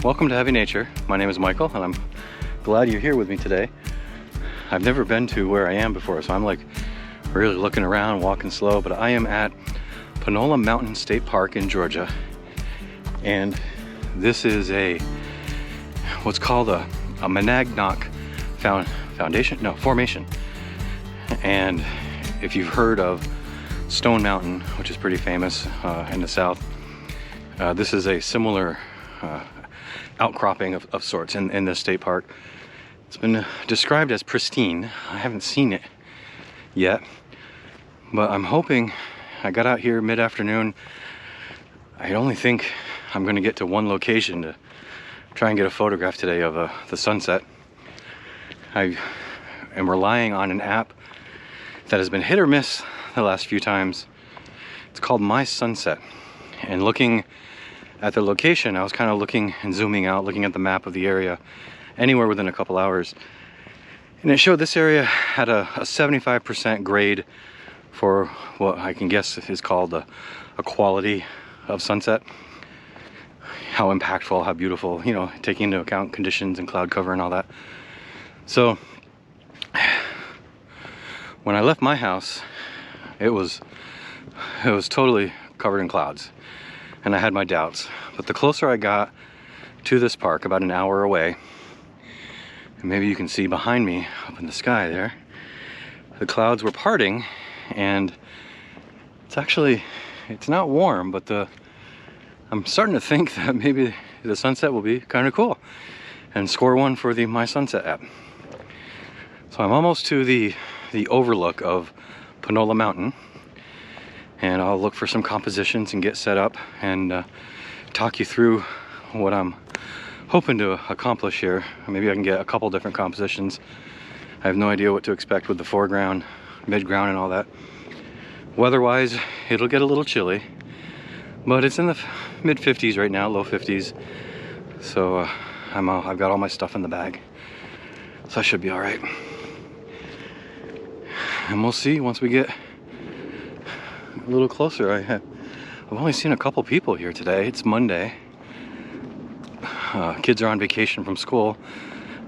Welcome to Heavy Nature. My name is Michael and I'm glad you're here with me today. I've never been to where I am before, so I'm like really looking around, walking slow, but I am at Panola Mountain State Park in Georgia. And this is what's called a Monadnock formation. And if you've heard of Stone Mountain, which is pretty famous in the south, this is a similar outcropping of sorts in the state park. It's been described as pristine. I haven't seen it yet, but I'm hoping. I got out here mid-afternoon. I only think I'm going to get to one location to try and get a photograph today of the sunset. I am relying on an app that has been hit or miss the last few times. It's called My Sunset, and looking at the location, I was kind of looking and zooming out, looking at the map of the area, anywhere within a couple hours. And it showed this area had a 75% grade for what I can guess is called a quality of sunset. How impactful, how beautiful, you know, taking into account conditions and cloud cover and all that. So when I left my house, it was totally covered in clouds. And I had my doubts, but the closer I got to this park, about an hour away, and maybe you can see behind me up in the sky there, the clouds were parting, and it's not warm, but I'm starting to think that maybe the sunset will be kind of cool, and score one for the My Sunset app. So I'm almost to the overlook of Panola Mountain, and I'll look for some compositions and get set up and talk you through what I'm hoping to accomplish here. Maybe I can get a couple different compositions. I have no idea what to expect with the foreground, midground, and all that. Weather-wise, it'll get a little chilly, but it's in the mid 50s right now, low 50s. So I've got all my stuff in the bag, so I should be all right. And we'll see once we get a little closer. I've only seen a couple people here today. It's Monday. Kids are on vacation from school.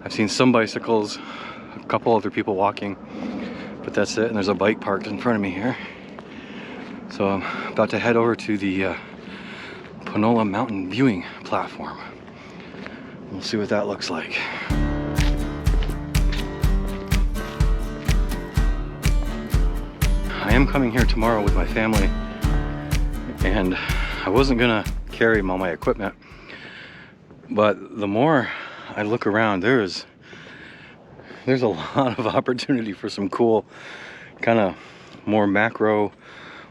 I've seen some bicycles, a couple other people walking, but that's it. And there's a bike parked in front of me here. So I'm about to head over to the Panola Mountain viewing platform. We'll see what that looks like. I am coming here tomorrow with my family, and I wasn't gonna carry all my equipment, but the more I look around, there's a lot of opportunity for some cool kind of more macro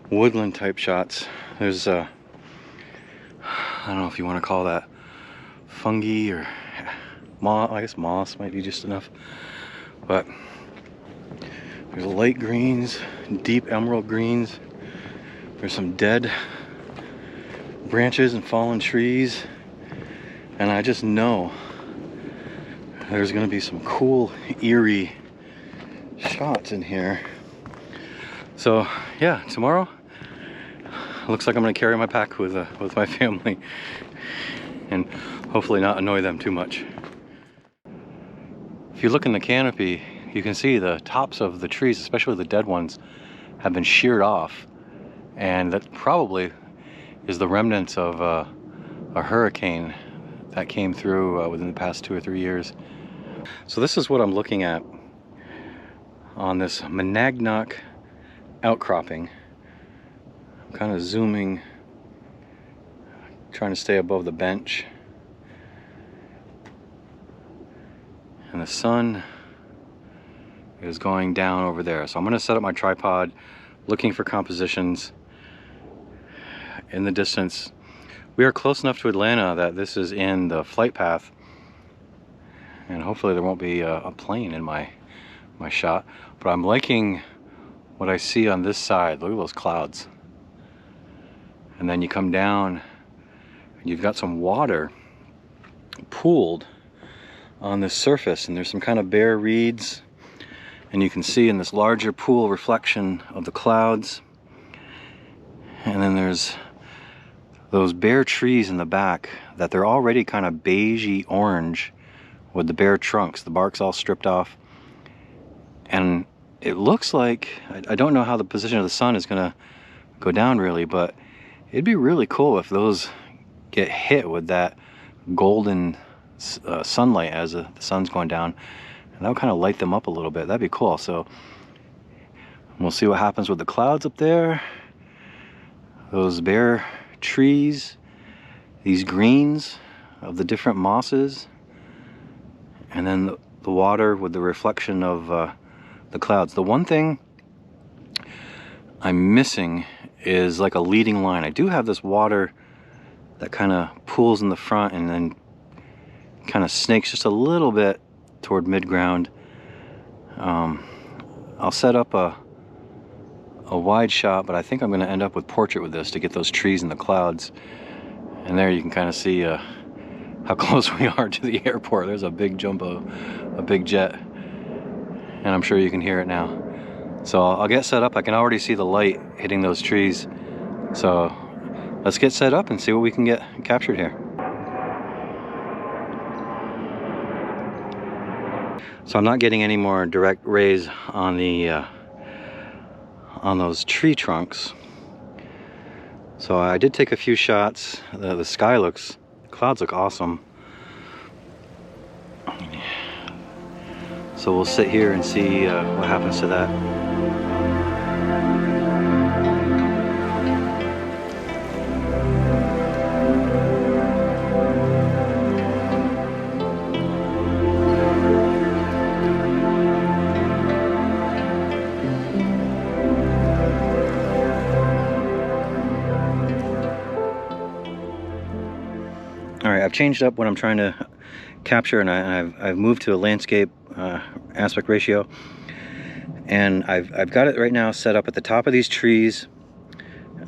woodland type shots. There's I don't know if you want to call that fungi or moss. I guess moss might be just enough, but there's light greens, deep emerald greens. There's some dead branches and fallen trees, and I just know there's gonna be some cool, eerie shots in here. So yeah, tomorrow looks like I'm gonna carry my pack with my family and hopefully not annoy them too much. If you look in the canopy, you can see the tops of the trees, especially the dead ones, have been sheared off, and that probably is the remnants of a hurricane that came through within the past 2 or 3 years. So this is what I'm looking at on this Monadnock outcropping. I'm kind of zooming, trying to stay above the bench, and the sun is going down over there. So I'm going to set up my tripod, looking for compositions in the distance. We are close enough to Atlanta that this is in the flight path, and hopefully there won't be a plane in my shot. But I'm liking what I see on this side. Look at those clouds. And then you come down and you've got some water pooled on this surface, and there's some kind of bare reeds, and you can see in this larger pool reflection of the clouds. And then there's those bare trees in the back, that they're already kind of beigey orange with the bare trunks. The bark's all stripped off. And it looks like, I don't know how the position of the sun is gonna go down really, but it'd be really cool if those get hit with that golden sunlight as the sun's going down. And that would kind of light them up a little bit. That'd be cool. So we'll see what happens with the clouds up there. Those bare trees, these greens of the different mosses, and then the water with the reflection of the clouds. The one thing I'm missing is like a leading line. I do have this water that kind of pools in the front and then kind of snakes just a little bit toward mid-ground. I'll set up a wide shot, but I think I'm going to end up with portrait with this to get those trees and the clouds. And there you can kind of see how close we are to the airport. There's a big jumbo, a big jet, and I'm sure you can hear it now. So I'll get set up. I can already see the light hitting those trees. So let's get set up and see what we can get captured here. So I'm not getting any more direct rays on the on those tree trunks. So I did take a few shots. The sky looks, clouds look awesome. So we'll sit here and see what happens to that. I've changed up what I'm trying to capture, and I've moved to a landscape aspect ratio, and I've got it right now set up at the top of these trees.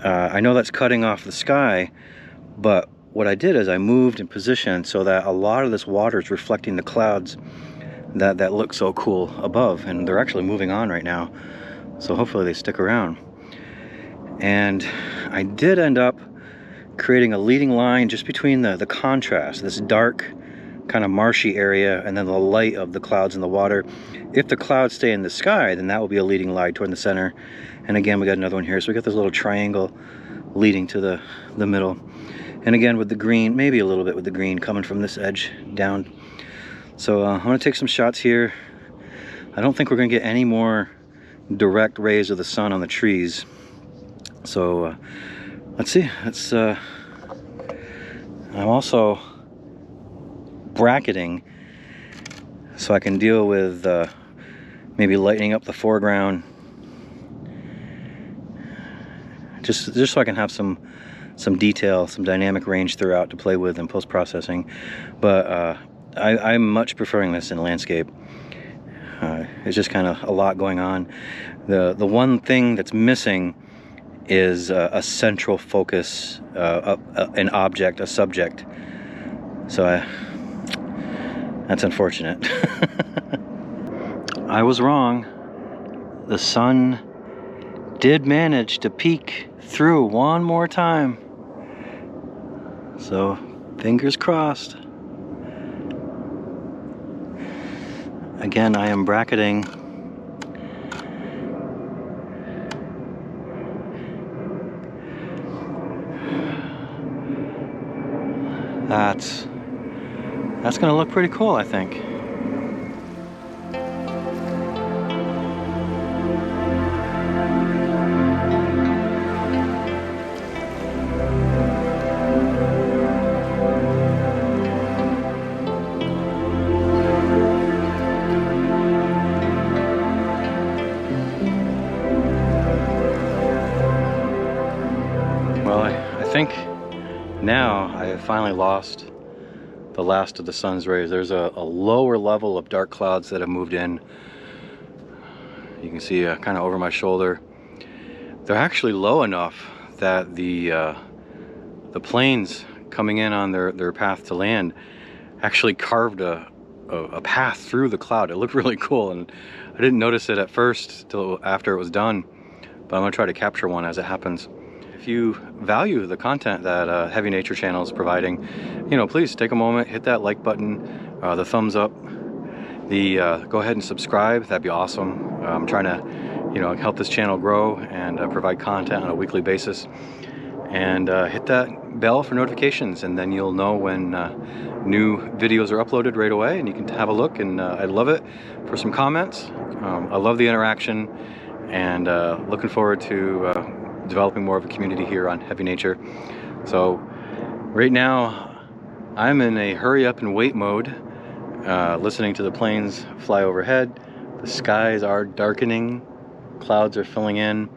I know that's cutting off the sky, but what I did is I moved in position so that a lot of this water is reflecting the clouds that look so cool above, and they're actually moving on right now, so hopefully they stick around. And I did end up creating a leading line just between the contrast, this dark kind of marshy area, and then the light of the clouds in the water. If the clouds stay in the sky, then that will be a leading line toward the center. And again, we got another one here. So we got this little triangle leading to the middle. And again, with the green, maybe a little bit with the green coming from this edge down. So I'm gonna take some shots here. I don't think we're gonna get any more direct rays of the sun on the trees. So let's see. I'm also bracketing so I can deal with maybe lightening up the foreground, just so I can have some detail, some dynamic range throughout to play with in post-processing. But I'm much preferring this in landscape. It's just kind of a lot going on. The one thing that's missing is a central focus, an object, a subject. So that's unfortunate. I was wrong. The sun did manage to peek through one more time. So fingers crossed. Again, I am bracketing. That's gonna look pretty cool, I think. Well, I think now I have finally lost the last of the sun's rays. There's a lower level of dark clouds that have moved in. You can see kind of over my shoulder. They're actually low enough that the planes coming in on their path to land actually carved a path through the cloud. It looked really cool, and I didn't notice it at first till after it was done, but I'm gonna try to capture one as it happens. if you value the content that Heavy Nature channel is providing, you know, please take a moment, hit that like button, the thumbs up, go ahead and subscribe. That'd be awesome. I'm trying to, you know, help this channel grow and provide content on a weekly basis. And hit that bell for notifications, and then you'll know when new videos are uploaded right away, and you can have a look. And I'd love it for some comments. I love the interaction, and looking forward to developing more of a community here on Heavy Nature. So right now I'm in a hurry up and wait mode, listening to the planes fly overhead. The skies are darkening, clouds are filling in.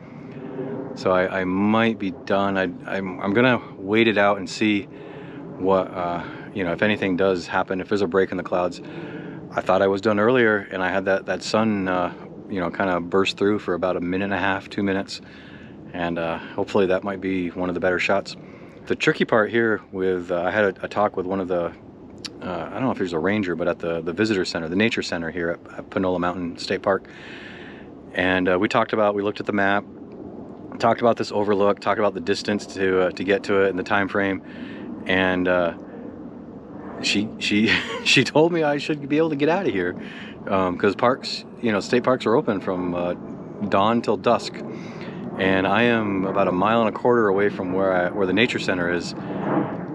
So I might be done. I'm gonna wait it out and see what, you know, if anything does happen, if there's a break in the clouds. I thought I was done earlier, and I had that sun, you know, kind of burst through for about 1.5 minutes, 2 minutes. And hopefully that might be one of the better shots. The tricky part here with, I had a talk with one of the, I don't know if he was a ranger, but at the visitor center, the nature center here at Panola Mountain State Park. And we looked at the map, talked about this overlook, talked about the distance to get to it and the time frame, and she told me I should be able to get out of here because parks, you know, state parks are open from dawn till dusk, and I am about 1.25 miles away from where the nature center is.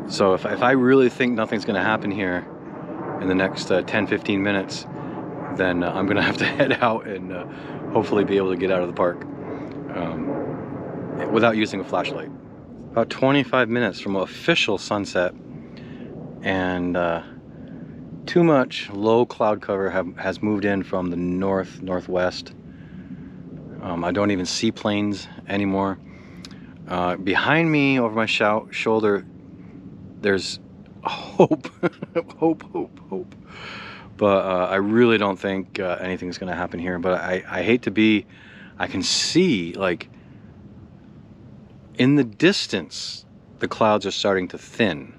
So if I really think nothing's going to happen here in the next 10-15 minutes, then I'm going to have to head out and hopefully be able to get out of the park without using a flashlight. About 25 minutes from official sunset, and too much low cloud cover has moved in from the northwest. I don't even see planes anymore. Behind me, over my shoulder, there's hope, hope. But I really don't think anything's gonna happen here. But I hate to be, I can see, like, in the distance, the clouds are starting to thin.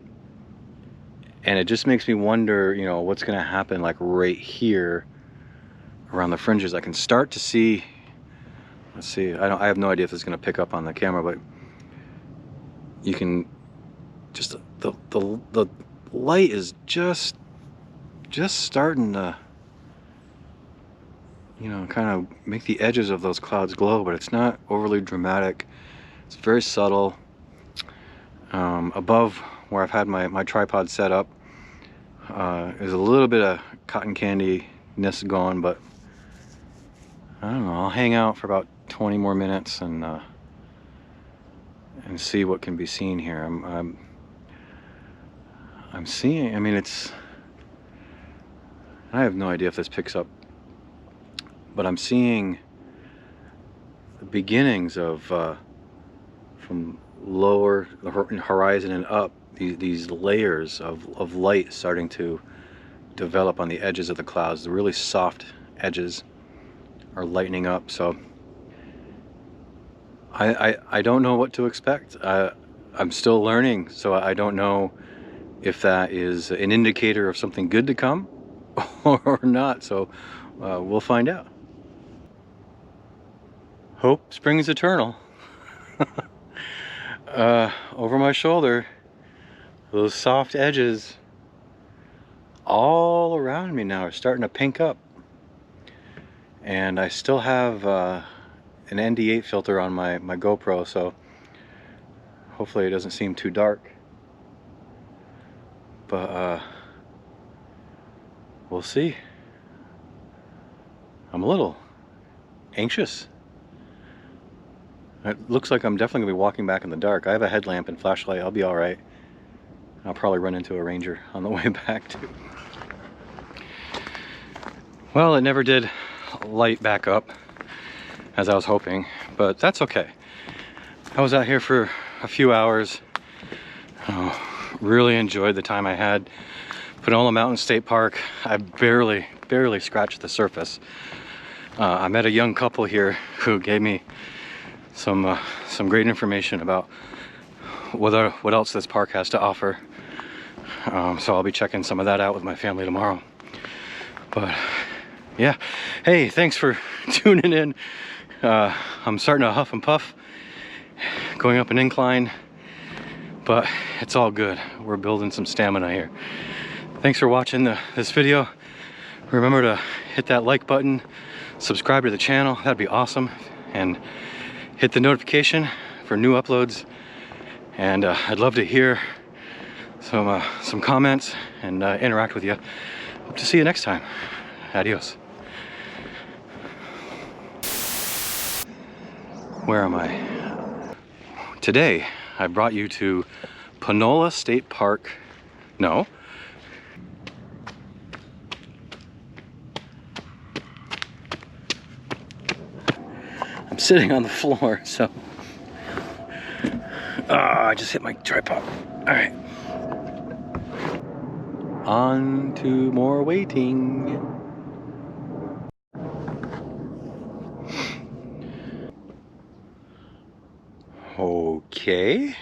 And it just makes me wonder, you know, what's going to happen, like, right here around the fringes. I can start to see, let's see, I have no idea if this is going to pick up on the camera, but you can just, the light is just starting to, you know, kind of make the edges of those clouds glow, but it's not overly dramatic. It's very subtle. Above where I've had my tripod set up, there's a little bit of cotton candy-ness going, but I don't know, I'll hang out for about 20 more minutes and see what can be seen here. I'm seeing, I mean, I have no idea if this picks up, but I'm seeing the beginnings of from lower the horizon and up, these layers of light starting to develop on the edges of the clouds. The really soft edges are lightening up. So I don't know what to expect. I'm still learning, so I don't know if that is an indicator of something good to come or not. So we'll find out. Hope springs eternal. Over my shoulder, those soft edges all around me now are starting to pink up, and I still have an ND8 filter on my GoPro, so hopefully it doesn't seem too dark, but we'll see. I'm a little anxious. It looks like I'm definitely gonna be walking back in the dark. I have a headlamp and flashlight. I'll be all right. I'll probably run into a ranger on the way back too. Well, it never did light back up as I was hoping, but that's okay. I was out here for a few hours. Really enjoyed the time I had. Panola Mountain State Park, I barely scratched the surface. I met a young couple here who gave me some great information about what else this park has to offer. So I'll be checking some of that out with my family tomorrow. But yeah, hey, thanks for tuning in. I'm starting to huff and puff. going up an incline, but it's all good. We're building some stamina here. Thanks for watching this video. Remember to hit that like button, subscribe to the channel, that'd be awesome, and hit the notification for new uploads. And I'd love to hear some comments and interact with you. Hope to see you next time. Adios. Where am I? Today, I brought you to Panola State Park. No. I'm sitting on the floor, so. I just hit my tripod. All right. On to more waiting. Okay.